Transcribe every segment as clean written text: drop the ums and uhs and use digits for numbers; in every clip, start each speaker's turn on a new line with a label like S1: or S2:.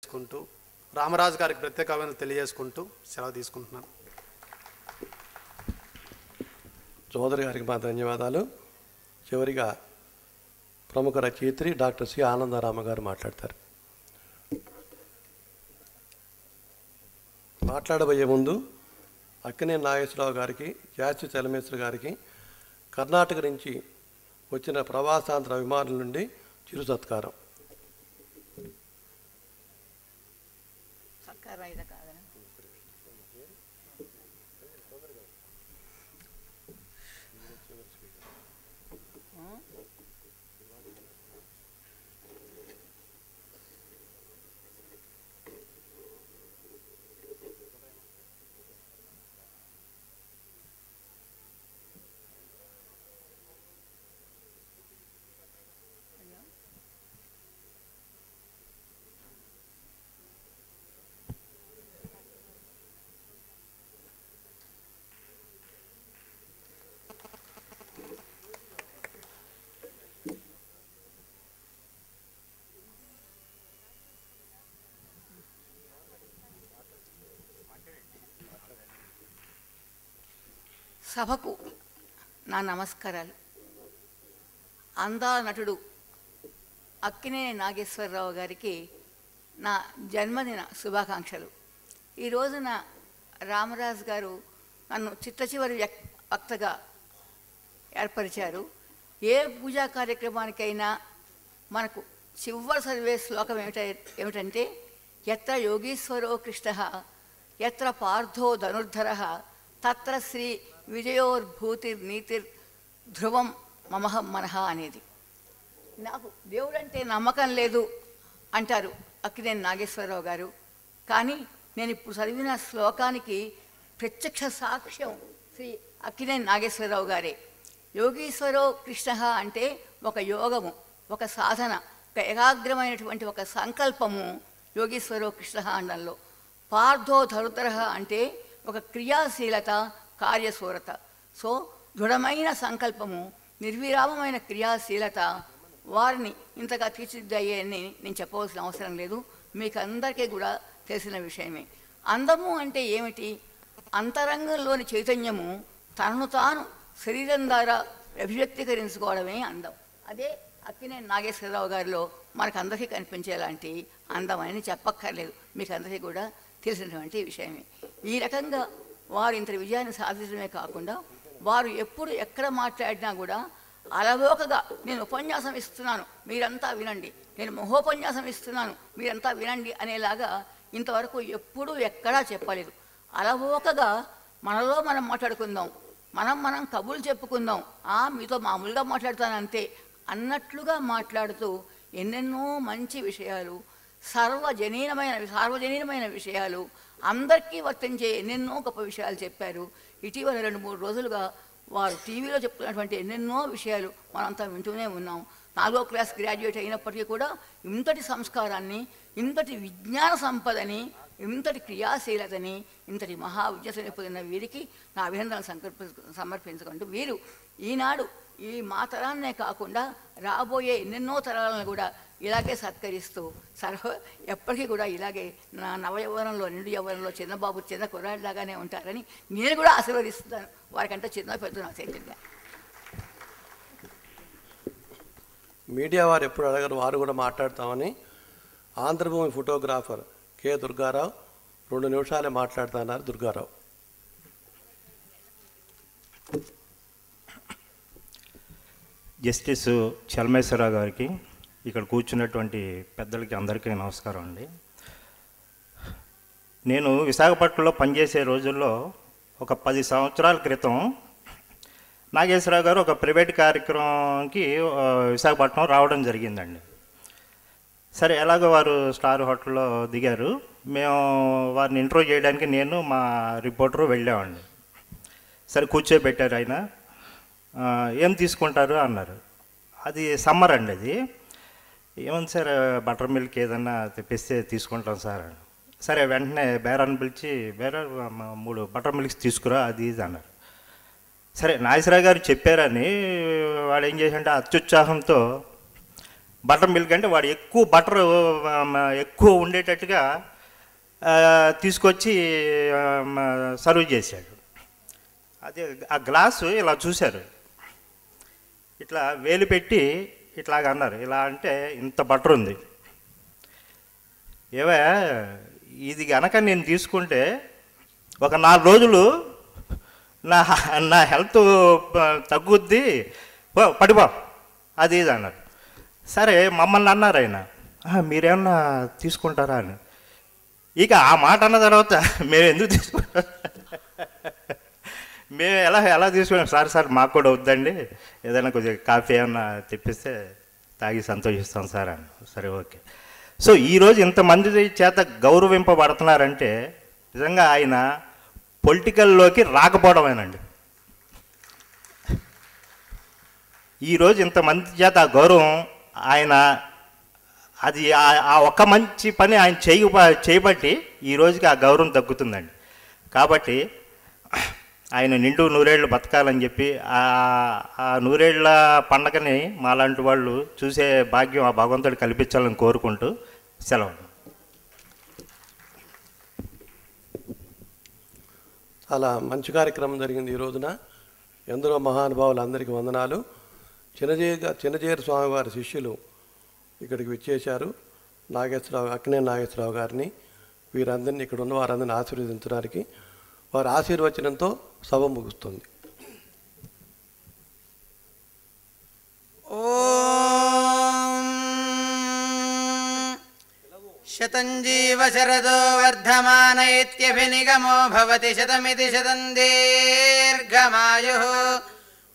S1: చేసుకుంటూ రామరాజు గారికి ప్రత్యేకమైన తెలియజేసుకుంటూ సెలవు తీసుకుంటున్నాను.
S2: చౌదరి గారికి మా ధన్యవాదాలు. చివరిగా ప్రముఖ రచయిత్రి డాక్టర్ సి ఆనందరామ గారు మాట్లాడతారు. మాట్లాడబోయే ముందు అక్కినేని నాగేశ్వరరావు గారికి, జాస్తి చలమేశ్వర గారికి కర్ణాటక నుంచి వచ్చిన ప్రవాసాంతర అభిమానుల నుండి చిరు సత్కారం.
S3: సభకు నా నమస్కారాలు. అందాల నటుడు అక్కినేని నాగేశ్వరరావు గారికి నా జన్మదిన శుభాకాంక్షలు. ఈ రోజున రామరాజు గారు నన్ను చిట్ట వక్తగా ఏర్పరిచారు. ఏ పూజా కార్యక్రమానికైనా మనకు చివరి చదివే శ్లోకం ఏమిటంటే ఎత్ర యోగీశ్వరో కృష్ణ ఎత్ర పార్థో ధనుర్ధర తత్ర శ్రీ విజయోర్భూతిర్ నీతిర్ ధ్రువం మమహం మనహ అనేది. నాకు దేవుడంటే నమ్మకం లేదు అంటారు అక్కినేని నాగేశ్వరరావు గారు. కానీ నేను ఇప్పుడు చదివిన శ్లోకానికి ప్రత్యక్ష సాక్ష్యం శ్రీ అక్కినేని నాగేశ్వరరావు గారే. యోగీశ్వరో కృష్ణ అంటే ఒక యోగము, ఒక సాధన, ఒక ఏకాగ్రమైనటువంటి ఒక సంకల్పము యోగీశ్వరో కృష్ణ అనడంలో. పార్థో ధరుతర అంటే ఒక క్రియాశీలత, కార్యశూరత. సో దృఢమైన సంకల్పము, నిర్విరామమైన క్రియాశీలత వారిని ఇంతగా తీర్చిదిద్దాయని నేను చెప్పవలసిన అవసరం లేదు, మీకు అందరికీ కూడా తెలిసిన విషయమే. అందము అంటే ఏమిటి? అంతరంగంలోని చైతన్యము తనను తాను శరీరం ద్వారా అభివ్యక్తీకరించుకోవడమే అందం. అదే అక్కినేని నాగేశ్వరరావు గారిలో మనకు అందరికీ కనిపించేలాంటి అందం అని చెప్పక్కర్లేదు, మీకు అందరికీ కూడా తెలిసినటువంటి విషయమే. ఈ రకంగా వారు ఇంత విజయాన్ని సాధించడమే కాకుండా వారు ఎప్పుడు ఎక్కడ మాట్లాడినా కూడా అలవోకగా నేను ఉపన్యాసం ఇస్తున్నాను మీరంతా వినండి, నేను మహోపన్యాసం ఇస్తున్నాను మీరంతా వినండి అనేలాగా ఇంతవరకు ఎప్పుడూ ఎక్కడా చెప్పలేదు. అలవోకగా మనలో మనం మాట్లాడుకుందాం, మనం కబుర్లు చెప్పుకుందాం, మీతో మామూలుగా మాట్లాడుతానంతే అన్నట్లుగా మాట్లాడుతూ ఎన్నెన్నో మంచి విషయాలు, సార్వజనీనమైన విషయాలు, అందరికీ వర్తించే ఎన్నెన్నో గొప్ప విషయాలు చెప్పారు. ఇటీవల 2-3 రోజులుగా వారు టీవీలో చెప్తున్నటువంటి ఎన్నెన్నో విషయాలు మనంతా వింటూనే ఉన్నాం. 4వ క్లాస్ గ్రాడ్యుయేట్ అయినప్పటికీ కూడా ఇంతటి సంస్కారాన్ని, ఇంతటి విజ్ఞాన సంపదని, ఇంతటి క్రియాశీలతని, ఇంతటి మహావిద్యతని పొందిన వీరికి నా అభినందనలు సమర్పించుకుంటూ వీరు ఈనాడు ఈ మా తరాన్నే కాకుండా రాబోయే ఎన్నెన్నో తరాలను కూడా ఇలాగే సత్కరిస్తూ ఎప్పటికీ కూడా ఇలాగే నా నవయవ్వనంలో, నిండు యవ్వనంలో చిన్నబాబు చిన్న కుర్రాడిలాగానే ఉంటారని నేను కూడా ఆశీర్వదిస్తున్నాను. వారికంటే చిన్న పెద్ద నాకు తెలియదు.
S2: మీడియా వారు ఎప్పుడు అడగరు, వారు కూడా మాట్లాడతామని ఆంధ్రభూమి ఫోటోగ్రాఫర్ కె దుర్గారావు 2 నిమిషాలే మాట్లాడుతున్నారు. దుర్గారావు.
S4: జస్టిస్ చలమేశ్వరరావు గారికి, ఇక్కడ కూర్చున్నటువంటి పెద్దలకి అందరికీ నమస్కారం అండి. నేను విశాఖపట్నంలో పనిచేసే రోజుల్లో ఒక 10 సంవత్సరాల క్రితం నాగేశ్వరరావు గారు ఒక ప్రైవేట్ కార్యక్రమంకి విశాఖపట్నం రావడం జరిగిందండి. సరే, ఎలాగో వారు స్టార్ హోటల్లో దిగారు. మేము వారిని ఇంటర్వ్యూ చేయడానికి నేను మా రిపోర్టరు వెళ్ళామండి. సరే, కూర్చోబెట్టారు. ఆయన ఏం తీసుకుంటారు అన్నారు. అది సమ్మర్ అండి. అది ఏముంది సార్, బటర్ మిల్క్ ఏదన్నా తెప్పిస్తే తీసుకుంటాం సార్. సరే, వెంటనే బేరాన్ని పిలిచి, బేరా 3 బటర్ మిల్క్స్ తీసుకురా అది ఇది అన్నారు. సరే, నాగేశ్వరరావు గారు చెప్పారని వాడు ఏం చేశాడంటే అత్యుత్సాహంతో బటర్ మిల్క్ అంటే వాడు ఎక్కువ బటర్ ఎక్కువ ఉండేటట్టుగా తీసుకొచ్చి సర్వ్ చేశాడు. అదే ఆ గ్లాసు ఇలా చూశారు, ఇట్లా వేలు పెట్టి ఇట్లాగ అన్నారు, ఇలా అంటే ఇంత బటర్ ఉంది, ఏవే ఇది గనక నేను తీసుకుంటే ఒక 4 రోజులు నా హెల్త్ తగ్గుద్ది, పడిపో అది ఇది అన్నారు. సరే మమ్మల్ని అన్నారు ఆయన, మీరేమన్నా తీసుకుంటారా అని. ఇక ఆ మాట అన్న తర్వాత మేము ఎందుకు తీసుకుంటాం, మేము ఎలా తీసుకున్నాం, సార్ మాకు కూడా వద్దండి, ఏదైనా కొద్దిగా కాఫీ ఏమన్నా తెప్పిస్తే తాగి సంతోషిస్తాం సార్ అని. సరే ఓకే. సో ఈరోజు ఇంతమంది చేత గౌరవింపబడుతున్నారంటే నిజంగా ఆయన పొలిటికల్లోకి రాకపోవడమేనండి. ఈరోజు ఇంతమంది చేత ఆ గౌరవం ఆయన, అది ఆ ఒక్క మంచి పని ఆయన చేయబట్టి ఈరోజుకి ఆ గౌరవం తగ్గుతుందండి. కాబట్టి ఆయన నిండు 100 ఏళ్ళు బతకాలని చెప్పి ఆ 100 ఏళ్ళ పండగని మాలాంటి వాళ్ళు చూసే భాగ్యం ఆ భగవంతుడు కల్పించాలని కోరుకుంటూ సెలవు.
S2: చాలా మంచి కార్యక్రమం జరిగింది ఈ రోజున. ఎందరో మహానుభావులందరికీ వందనాలు. చిన్నజేరు స్వామివారి శిష్యులు ఇక్కడికి విచ్చేశారు. అక్కినేని నాగేశ్వరరావు గారిని, వీరందరినీ ఇక్కడ ఉన్న వారందరినీ ఆశీర్వదించడానికి, వారి ఆశీర్వచనంతో సభ ముగుస్తుంది.
S5: శతంజీవ శరదో వర్ధమాన ఇత్యభినిగమో భవతి శతమితి శతం దీర్ఘమాయుః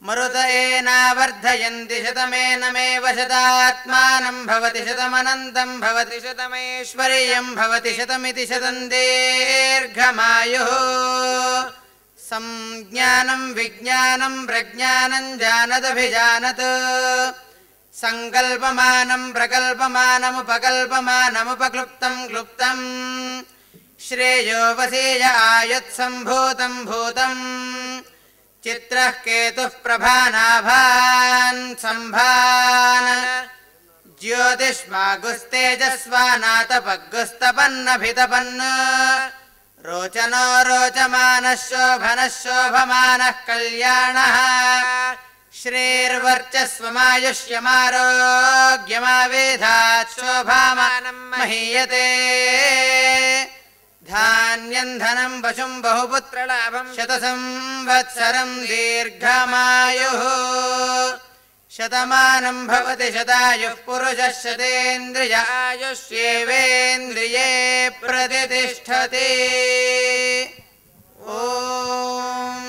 S5: మరుత ఏనావర్ధయంతి శతమేనమేవ శతాత్మానం భవతి శతమనంతం భవతి శతమైశ్వర్యం భవతి శతమితి శతం దీర్ఘమాయుః సంజ్ఞానం విజ్ఞానం ప్రజ్ఞానం జానదభిజానత్ సంకల్పమానం ప్రకల్పమానముపకల్పమానముపక్లుప్తం క్లుప్తం శ్రేయో వసేయ ఆయుత్సంభూతం భూతం చిత్రః కేతుః ప్రభానాభాన్ సంభాన్ జ్యోతిష్మాగుస్తేజస్వానాతపగ్గుస్తపన్నభితపన్ రోచనో రోచమానః శోభనః శోభమానః కళ్యాణః శ్రీర్వర్చస్వమాయుష్యమారోగ్యమావేధాత్ శోభామానం మహీయతే ధాన్యం ధనం పశుం బహుపుత్రలాభం శతసంవత్సరం దీర్ఘమాయుః శతమానం భవతి శతాయుః పురుషः శతేంద్రియ ఆయుష్యేవేంద్రియే ప్రతిష్ఠతే. ఓం